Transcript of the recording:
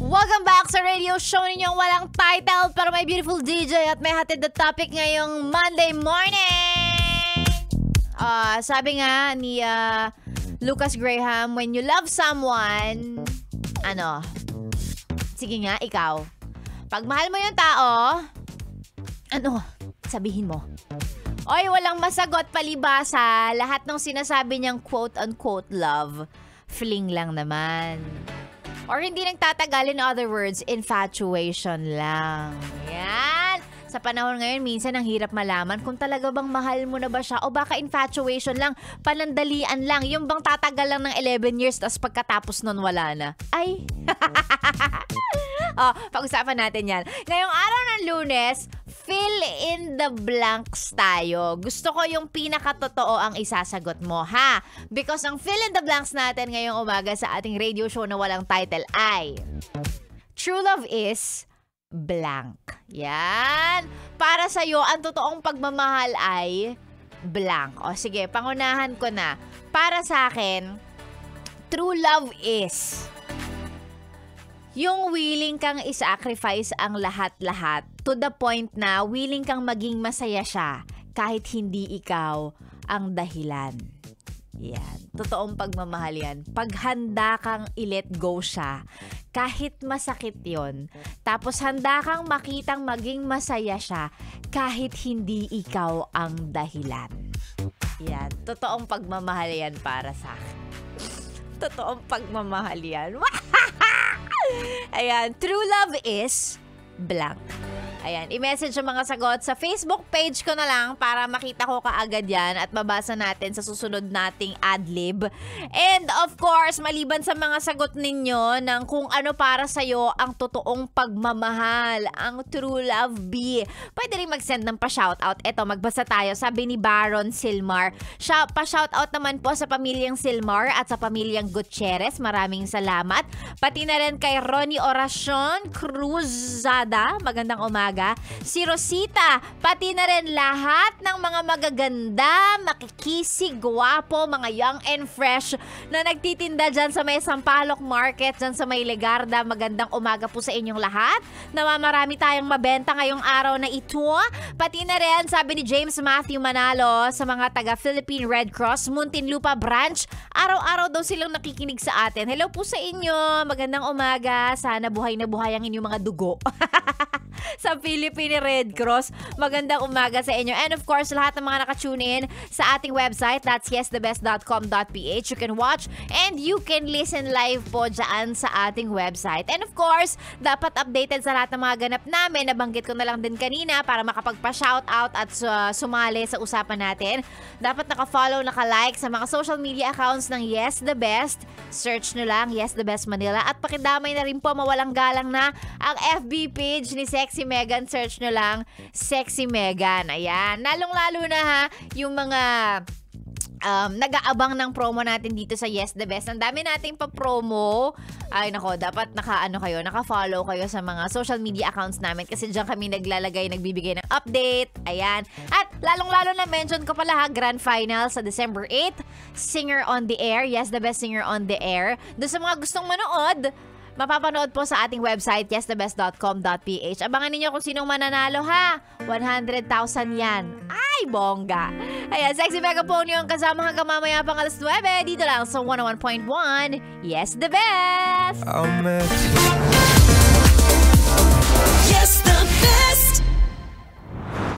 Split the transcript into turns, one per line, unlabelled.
Welcome back sa radio show ninyong walang title pero may beautiful DJ at may hatid na topic ngayong Monday morning. Sabi nga ni Lucas Graham, when you love someone, sige nga, ikaw. Pag mahal mo yung tao, sabihin mo. Oy, walang masagot palibasa. Lahat ng sinasabi niyang quote-unquote love, fling lang naman. Or hindi nagtatagal, in other words, infatuation lang. Yan. Sa panahon ngayon, minsan ang hirap malaman kung talaga bang mahal mo na ba siya o baka infatuation lang, panandalian lang. Yung bang tatagal lang ng 11 years tapos pagkatapos nun wala na. Ay! Pag-usapan natin yan. Ngayong araw ng Lunes, fill in the blanks tayo. Gusto ko yung pinakatotoo ang isasagot mo, ha? Because ang fill in the blanks natin ngayong umaga sa ating radio show na walang title ay True Love is blank. Yan. Para sa'yo, ang totoong pagmamahal ay blank. O sige, pangunahan ko na. Para sa akin, true love is yung willing kang isacrifice ang lahat-lahat to the point na willing kang maging masaya siya kahit hindi ikaw ang dahilan. Yan. Totoong pagmamahal yan. Paghanda kang i-let go siya kahit masakit yon. Tapos handa kang makitang maging masaya siya kahit hindi ikaw ang dahilan. Yan. Totoong pagmamahal yan para sa akin. Totoong pagmamahal yan. Ayan, true love is blank. Ayan, i-message yung mga sagot sa Facebook page ko na lang para makita ko kaagad yan at mabasa natin sa susunod nating adlib. And of course, maliban sa mga sagot ninyo ng kung ano para sa'yo ang totoong pagmamahal, ang true love be, pwede rin mag-send ng pa-shoutout. Eto, magbasa tayo. Sabi ni Baron Silmar. Pa-shoutout naman po sa pamilyang Silmar at sa pamilyang Gutierrez. Maraming salamat. Pati na rin kay Ronnie Oracion Cruzada. Magandang umaga. Si Rosita, pati na rin lahat ng mga magaganda, makikisig, gwapo, mga young and fresh na nagtitinda dyan sa may Sampaloc Market, dyan sa may Legarda. Magandang umaga po sa inyong lahat. Marami tayong mabenta ngayong araw na ito. Pati na rin, sabi ni James Matthew Manalo, sa mga taga Philippine Red Cross, Muntinlupa Branch, araw-araw daw silang nakikinig sa atin. Hello po sa inyo. Magandang umaga. Sana buhay na buhay ang inyong mga dugo. Sa Philippine Red Cross. Magandang umaga sa inyo. And of course, lahat ng mga nakatune in sa ating website, that's yesthebest.com.ph. You can watch and you can listen live po dyan sa ating website. And of course, dapat updated sa lahat ng mga ganap namin. Nabanggit ko na lang din kanina para makapagpa-shoutout at sumali sa usapan natin. Dapat naka-follow, naka-like sa mga social media accounts ng Yes The Best. Search nyo lang, Yes The Best Manila. At pakidamay na rin po, mawalang galang na ang FB page ni Sexy Megan. Search nyo lang, Sexy Megan. Ayan. Lalong-lalo na ha, yung mga nag-aabang ng promo natin dito sa Yes The Best. Ang dami nating pa-promo. Ay nako, dapat naka-follow kayo sa mga social media accounts namin kasi diyan kami nagbibigay ng update. Ayan. At lalong-lalo na mention ko pala ha, grand final sa December 8. Singer on the Air. Yes The Best Singer on the Air. Doon sa mga gustong manood, mapapanood po sa ating website, yesthebest.com.ph. Abangan ninyo kung sinong mananalo ha. 100,000 yan. Ay, bongga. Ayan, Sexy Mega po yung kasama hanggang mamaya pang alas 9. Dito lang sa 101.1. Yes, the best!
I'll met you